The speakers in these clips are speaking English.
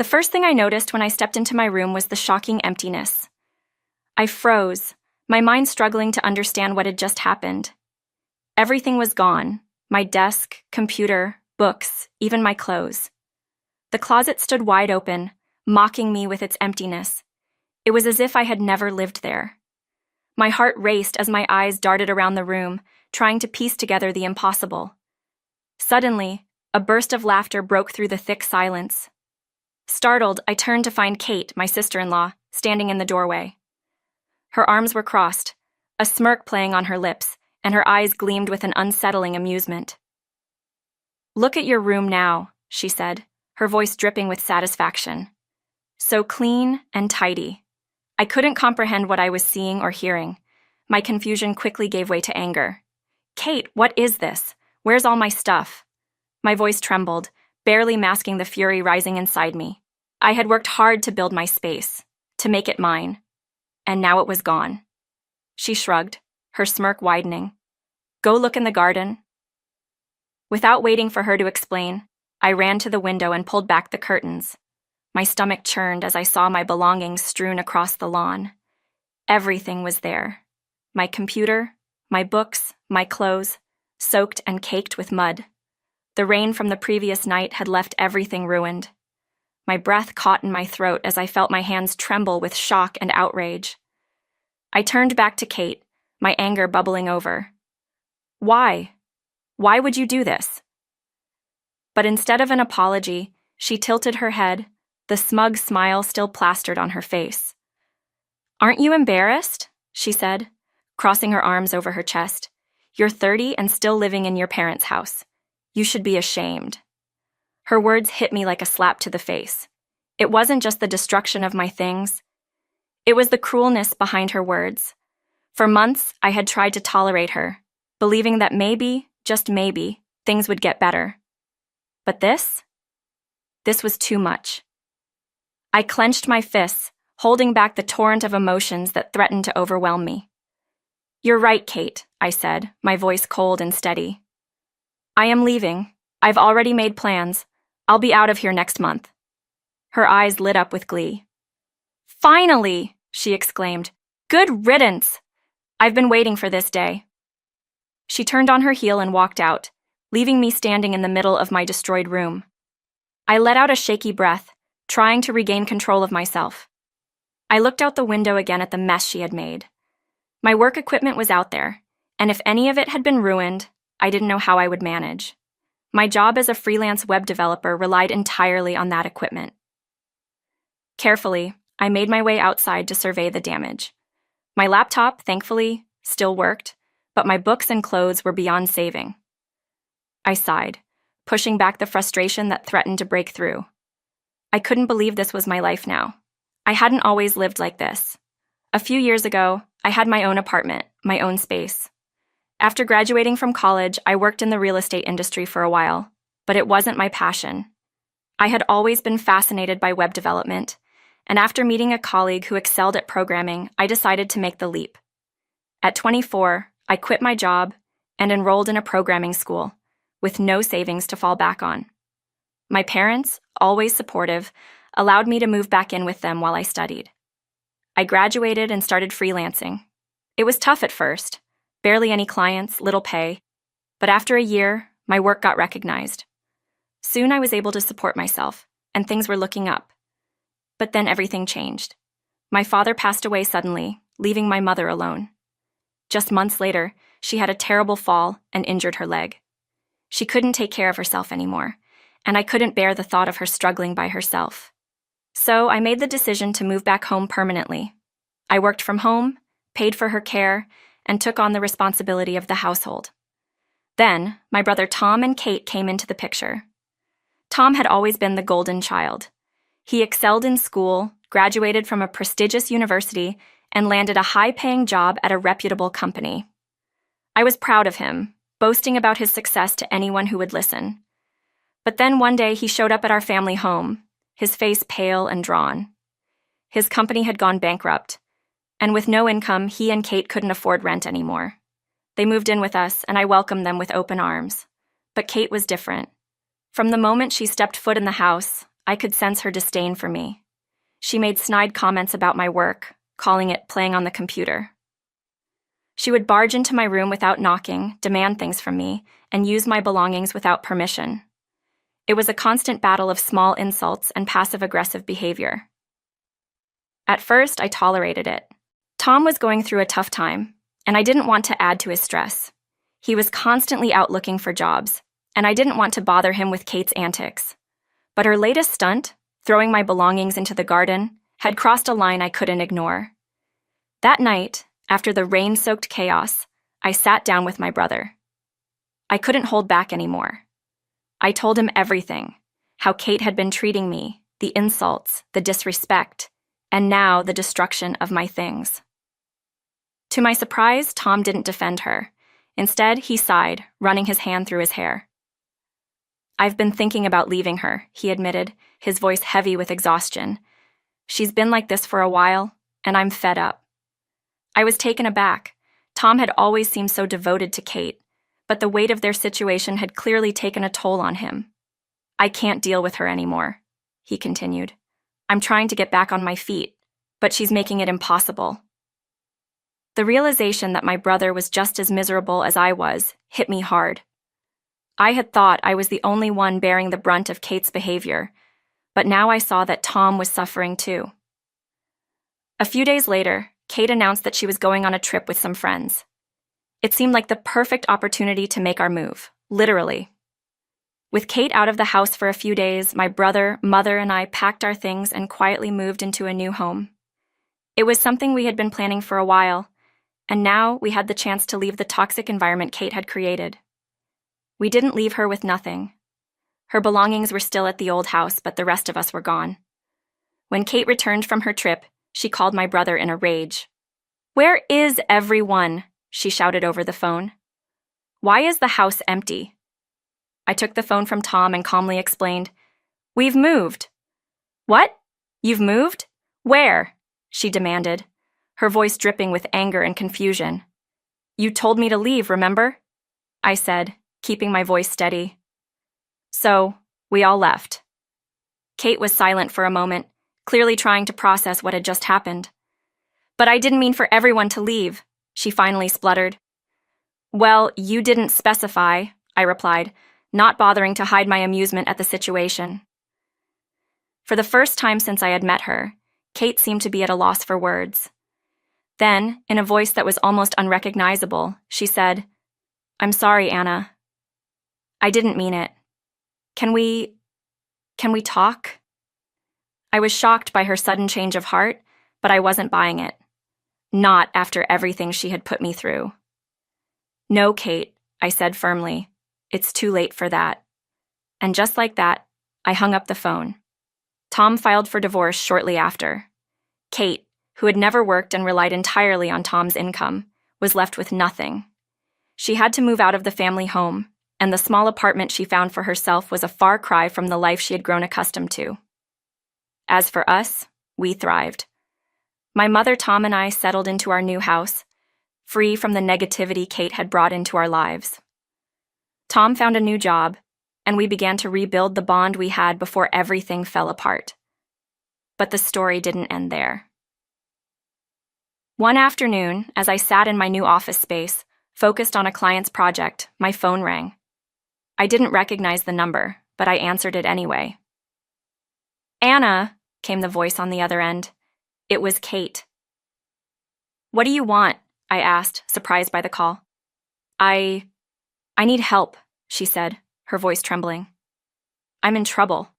The first thing I noticed when I stepped into my room was the shocking emptiness. I froze, my mind struggling to understand what had just happened. Everything was gone: my desk, computer, books, even my clothes. The closet stood wide open, mocking me with its emptiness. It was as if I had never lived there. My heart raced as my eyes darted around the room, trying to piece together the impossible. Suddenly, a burst of laughter broke through the thick silence. Startled, I turned to find Kate, my sister-in-law, standing in the doorway. Her arms were crossed, a smirk playing on her lips, and her eyes gleamed with an unsettling amusement. "Look at your room now," she said, her voice dripping with satisfaction. "So clean and tidy." I couldn't comprehend what I was seeing or hearing. My confusion quickly gave way to anger. "Kate, what is this? Where's all my stuff?" My voice trembled, barely masking the fury rising inside me. I had worked hard to build my space, to make it mine, and now it was gone. She shrugged, her smirk widening. "Go look in the garden." Without waiting for her to explain, I ran to the window and pulled back the curtains. My stomach churned as I saw my belongings strewn across the lawn. Everything was there. My computer, my books, my clothes, soaked and caked with mud. The rain from the previous night had left everything ruined. My breath caught in my throat as I felt my hands tremble with shock and outrage. I turned back to Kate, my anger bubbling over. "Why? Why would you do this?" But instead of an apology, she tilted her head, the smug smile still plastered on her face. "Aren't you embarrassed?" she said, crossing her arms over her chest. "You're 30 and still living in your parents' house. You should be ashamed." Her words hit me like a slap to the face. It wasn't just the destruction of my things. It was the cruelness behind her words. For months, I had tried to tolerate her, believing that maybe, just maybe, things would get better. But this was too much. I clenched my fists, holding back the torrent of emotions that threatened to overwhelm me. "You're right, Kate," I said, my voice cold and steady. "I am leaving. I've already made plans. I'll be out of here next month." Her eyes lit up with glee. "Finally!" she exclaimed. "Good riddance! I've been waiting for this day." She turned on her heel and walked out, leaving me standing in the middle of my destroyed room. I let out a shaky breath, trying to regain control of myself. I looked out the window again at the mess she had made. My work equipment was out there, and if any of it had been ruined, I didn't know how I would manage. My job as a freelance web developer relied entirely on that equipment. Carefully, I made my way outside to survey the damage. My laptop, thankfully, still worked, but my books and clothes were beyond saving. I sighed, pushing back the frustration that threatened to break through. I couldn't believe this was my life now. I hadn't always lived like this. A few years ago, I had my own apartment, my own space. After graduating from college, I worked in the real estate industry for a while, but it wasn't my passion. I had always been fascinated by web development, and after meeting a colleague who excelled at programming, I decided to make the leap. At 24, I quit my job and enrolled in a programming school, with no savings to fall back on. My parents, always supportive, allowed me to move back in with them while I studied. I graduated and started freelancing. It was tough at first, barely any clients, little pay, but after a year, my work got recognized. Soon I was able to support myself, and things were looking up. But then everything changed. My father passed away suddenly, leaving my mother alone. Just months later, she had a terrible fall and injured her leg. She couldn't take care of herself anymore, and I couldn't bear the thought of her struggling by herself. So I made the decision to move back home permanently. I worked from home, paid for her care, and took on the responsibility of the household. Then, my brother Tom and Kate came into the picture. Tom had always been the golden child. He excelled in school, graduated from a prestigious university, and landed a high-paying job at a reputable company. I was proud of him, boasting about his success to anyone who would listen. But then one day he showed up at our family home, his face pale and drawn. His company had gone bankrupt, and with no income, he and Kate couldn't afford rent anymore. They moved in with us, and I welcomed them with open arms. But Kate was different. From the moment she stepped foot in the house, I could sense her disdain for me. She made snide comments about my work, calling it playing on the computer. She would barge into my room without knocking, demand things from me, and use my belongings without permission. It was a constant battle of small insults and passive-aggressive behavior. At first, I tolerated it. Tom was going through a tough time, and I didn't want to add to his stress. He was constantly out looking for jobs, and I didn't want to bother him with Kate's antics. But her latest stunt, throwing my belongings into the garden, had crossed a line I couldn't ignore. That night, after the rain-soaked chaos, I sat down with my brother. I couldn't hold back anymore. I told him everything, how Kate had been treating me, the insults, the disrespect, and now the destruction of my things. To my surprise, Tom didn't defend her. Instead, he sighed, running his hand through his hair. "I've been thinking about leaving her," he admitted, his voice heavy with exhaustion. "She's been like this for a while, and I'm fed up." I was taken aback. Tom had always seemed so devoted to Kate, but the weight of their situation had clearly taken a toll on him. "I can't deal with her anymore," he continued. "I'm trying to get back on my feet, but she's making it impossible." The realization that my brother was just as miserable as I was hit me hard. I had thought I was the only one bearing the brunt of Kate's behavior, but now I saw that Tom was suffering too. A few days later, Kate announced that she was going on a trip with some friends. It seemed like the perfect opportunity to make our move, literally. With Kate out of the house for a few days, my brother, mother, and I packed our things and quietly moved into a new home. It was something we had been planning for a while, and now we had the chance to leave the toxic environment Kate had created. We didn't leave her with nothing. Her belongings were still at the old house, but the rest of us were gone. When Kate returned from her trip, she called my brother in a rage. "Where is everyone?" she shouted over the phone. "Why is the house empty?" I took the phone from Tom and calmly explained, "We've moved." "What? You've moved? Where?" she demanded, her voice dripping with anger and confusion. "You told me to leave, remember?" I said, keeping my voice steady. So, we all left. Kate was silent for a moment, clearly trying to process what had just happened. "But I didn't mean for everyone to leave," she finally spluttered. "Well, you didn't specify," I replied, not bothering to hide my amusement at the situation. For the first time since I had met her, Kate seemed to be at a loss for words. Then, in a voice that was almost unrecognizable, she said, "I'm sorry, Anna. I didn't mean it. Can we talk?" I was shocked by her sudden change of heart, but I wasn't buying it. Not after everything she had put me through. "No, Kate," I said firmly. "It's too late for that." And just like that, I hung up the phone. Tom filed for divorce shortly after. Kate, who had never worked and relied entirely on Tom's income, was left with nothing. She had to move out of the family home, and the small apartment she found for herself was a far cry from the life she had grown accustomed to. As for us, we thrived. My mother, Tom, and I settled into our new house, free from the negativity Kate had brought into our lives. Tom found a new job, and we began to rebuild the bond we had before everything fell apart. But the story didn't end there. One afternoon, as I sat in my new office space, focused on a client's project, my phone rang. I didn't recognize the number, but I answered it anyway. "Anna," came the voice on the other end. It was Kate. "What do you want?" I asked, surprised by the call. I need help," she said, her voice trembling. "I'm in trouble."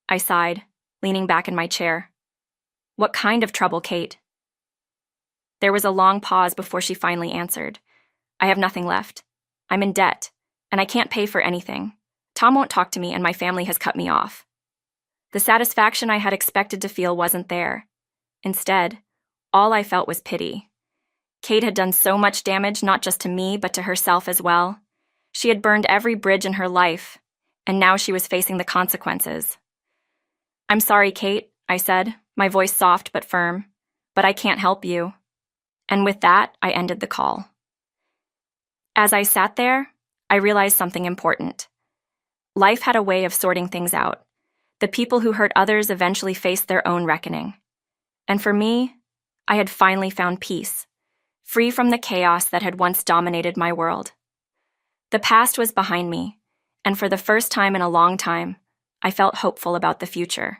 I sighed, leaning back in my chair. "What kind of trouble, Kate?" There was a long pause before she finally answered. "I have nothing left. I'm in debt, and I can't pay for anything. Tom won't talk to me, and my family has cut me off." The satisfaction I had expected to feel wasn't there. Instead, all I felt was pity. Kate had done so much damage, not just to me, but to herself as well. She had burned every bridge in her life, and now she was facing the consequences. "I'm sorry, Kate," I said, my voice soft but firm, "but I can't help you." And with that, I ended the call. As I sat there, I realized something important. Life had a way of sorting things out. The people who hurt others eventually faced their own reckoning. And for me, I had finally found peace, free from the chaos that had once dominated my world. The past was behind me, and for the first time in a long time, I felt hopeful about the future.